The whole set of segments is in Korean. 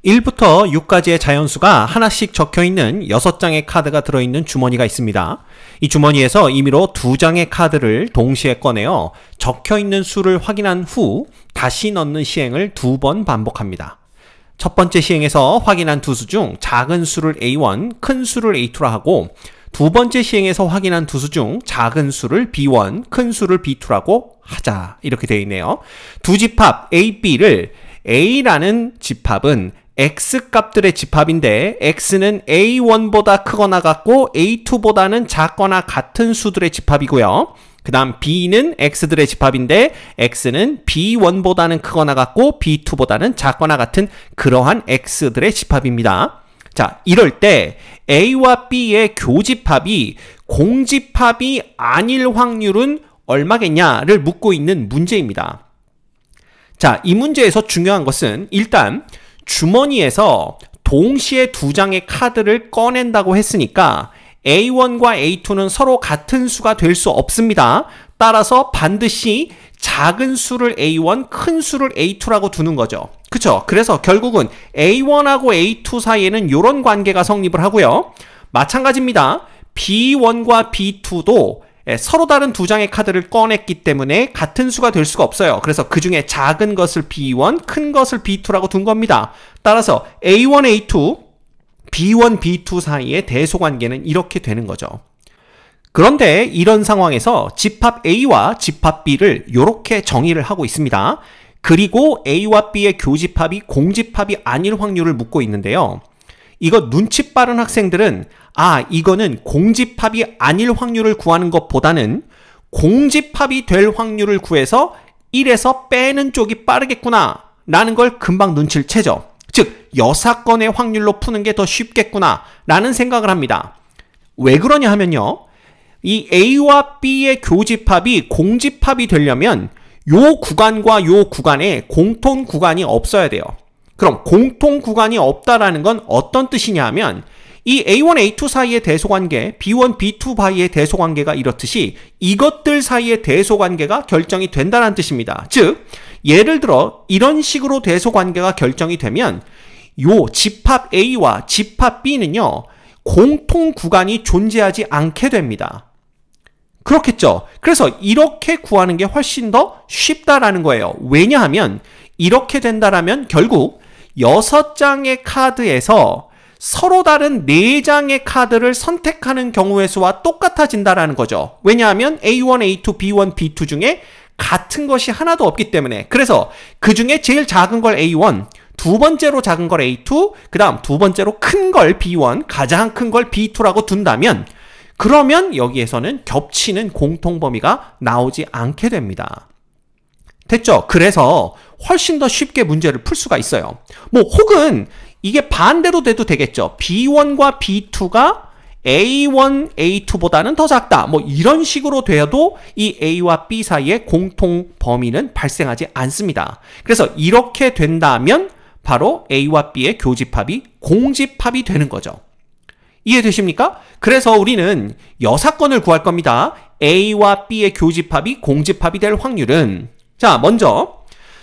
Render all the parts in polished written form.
1부터 6까지의 자연수가 하나씩 적혀있는 6장의 카드가 들어있는 주머니가 있습니다. 이 주머니에서 임의로 2장의 카드를 동시에 꺼내어 적혀있는 수를 확인한 후 다시 넣는 시행을 2번 반복합니다. 첫 번째 시행에서 확인한 두 수 중 작은 수를 A1, 큰 수를 A2라 하고, 두 번째 시행에서 확인한 두 수 중 작은 수를 B1, 큰 수를 B2라고 하자. 이렇게 되어 있네요. 두 집합 A, B를 A라는 집합은 X 값들의 집합인데 X는 A1보다 크거나 같고 A2보다는 작거나 같은 수들의 집합이고요. 그 다음 B는 X들의 집합인데 X는 B1보다는 크거나 같고 B2보다는 작거나 같은 그러한 X들의 집합입니다. 자, 이럴 때 A와 B의 교집합이 공집합이 아닐 확률은 얼마겠냐를 묻고 있는 문제입니다. 자, 이 문제에서 중요한 것은 일단 주머니에서 동시에 2장의 카드를 꺼낸다고 했으니까 A1과 A2는 서로 같은 수가 될 수 없습니다. 따라서 반드시 작은 수를 A1, 큰 수를 A2라고 두는 거죠. 그쵸? 그래서 결국은 A1하고 A2 사이에는 이런 관계가 성립을 하고요. 마찬가지입니다. B1과 B2도 서로 다른 2장의 카드를 꺼냈기 때문에 같은 수가 될 수가 없어요. 그래서 그 중에 작은 것을 B1, 큰 것을 B2라고 둔 겁니다. 따라서 A1, A2, B1, B2 사이의 대소관계는 이렇게 되는 거죠. 그런데 이런 상황에서 집합 A와 집합 B를 이렇게 정의를 하고 있습니다. 그리고 A와 B의 교집합이 공집합이 아닐 확률을 묻고 있는데요. 이거 눈치 빠른 학생들은 이거는 공집합이 아닐 확률을 구하는 것보다는 공집합이 될 확률을 구해서 1에서 빼는 쪽이 빠르겠구나 라는 걸 금방 눈치를 채죠. 즉 여사건의 확률로 푸는 게 더 쉽겠구나 라는 생각을 합니다. 왜 그러냐 하면요, 이 A와 B의 교집합이 공집합이 되려면 요 구간과 요 구간에 공통 구간이 없어야 돼요. 그럼 공통 구간이 없다라는 건 어떤 뜻이냐 하면 이 A1, A2 사이의 대소관계, B1, B2 사이의 대소관계가 이렇듯이 이것들 사이의 대소관계가 결정이 된다는 뜻입니다. 즉 예를 들어 이런 식으로 대소관계가 결정이 되면 요 집합 A와 집합 B는요 공통 구간이 존재하지 않게 됩니다. 그렇겠죠? 그래서 이렇게 구하는 게 훨씬 더 쉽다라는 거예요. 왜냐하면 이렇게 된다라면 결국 6장의 카드에서 서로 다른 4장의 카드를 선택하는 경우의 수와 똑같아진다라는 거죠. 왜냐하면 A1, A2, B1, B2 중에 같은 것이 하나도 없기 때문에. 그래서 그 중에 제일 작은 걸 A1, 두 번째로 작은 걸 A2, 그 다음 두 번째로 큰 걸 B1, 가장 큰 걸 B2라고 둔다면 그러면 여기에서는 겹치는 공통 범위가 나오지 않게 됩니다. 됐죠? 그래서 훨씬 더 쉽게 문제를 풀 수가 있어요. 혹은 이게 반대로 돼도 되겠죠. B1과 B2가 A1, A2보다는 더 작다. 이런 식으로 되어도 이 A와 B 사이에 공통 범위는 발생하지 않습니다. 그래서 이렇게 된다면 바로 A와 B의 교집합이 공집합이 되는 거죠. 이해되십니까? 그래서 우리는 여사건을 구할 겁니다. A와 B의 교집합이 공집합이 될 확률은, 자, 먼저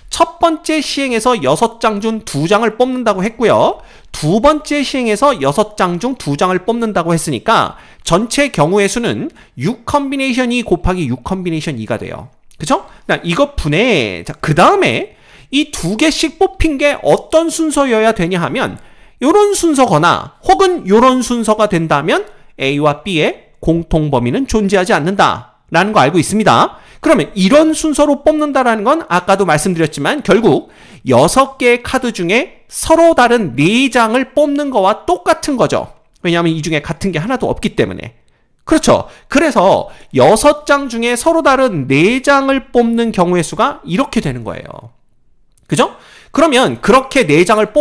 첫 번째 시행에서 6장 중 2장을 뽑는다고 했고요. 두 번째 시행에서 6장 중 2장을 뽑는다고 했으니까 전체 경우의 수는 6 컨비네이션 2 곱하기 6 컨비네이션 2가 돼요. 그쵸? 이거 분해. 자, 그 다음에 이 2개씩 뽑힌 게 어떤 순서여야 되냐 하면 요런 순서거나 혹은 요런 순서가 된다면 A와 B의 공통 범위는 존재하지 않는다라는 거 알고 있습니다. 그러면 이런 순서로 뽑는다라는 건 아까도 말씀드렸지만 결국 6개의 카드 중에 서로 다른 4장을 뽑는 거와 똑같은 거죠. 왜냐하면 이 중에 같은 게 하나도 없기 때문에. 그렇죠. 그래서 6장 중에 서로 다른 4장을 뽑는 경우의 수가 이렇게 되는 거예요. 그죠? 그러면 그렇게 4장을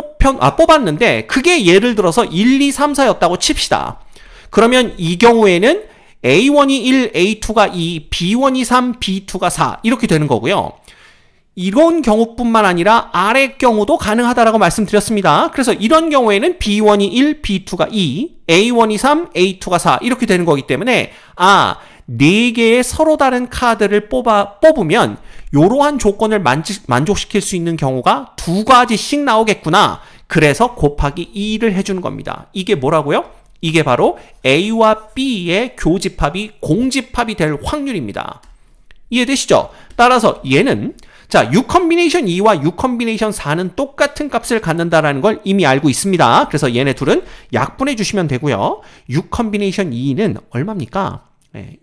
뽑았는데 그게 예를 들어서 1, 2, 3, 4였다고 칩시다. 그러면 이 경우에는 A1이 1, A2가 2, B1이 3, B2가 4 이렇게 되는 거고요. 이런 경우뿐만 아니라 아래 경우도 가능하다라고 말씀드렸습니다. 그래서 이런 경우에는 B1이 1, B2가 2, A1이 3, A2가 4 이렇게 되는 거기 때문에 4개의 서로 다른 카드를 뽑으면 이러한 조건을 만족시킬 수 있는 경우가 2가지씩 나오겠구나. 그래서 곱하기 2를 해주는 겁니다. 이게 뭐라고요? 이게 바로 A와 B의 교집합이 공집합이 될 확률입니다. 이해되시죠? 따라서 얘는 자, U 컨비네이션 2와 U 컨비네이션 4는 똑같은 값을 갖는다라는 걸 이미 알고 있습니다. 그래서 얘네 둘은 약분해 주시면 되고요. U 컨비네이션 2는 얼마입니까?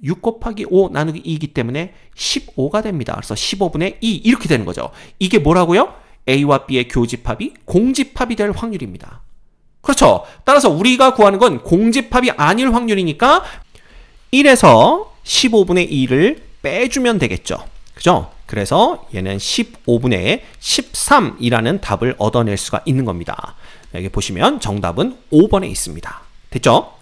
6 곱하기 5 나누기 2이기 때문에 15가 됩니다. 그래서 15분의 2 이렇게 되는 거죠. 이게 뭐라고요? A와 B의 교집합이 공집합이 될 확률입니다. 그렇죠? 따라서 우리가 구하는 건 공집합이 아닐 확률이니까 1에서 15분의 2를 빼주면 되겠죠. 그죠? 그래서 얘는 15분의 13이라는 답을 얻어낼 수가 있는 겁니다. 여기 보시면 정답은 5번에 있습니다. 됐죠?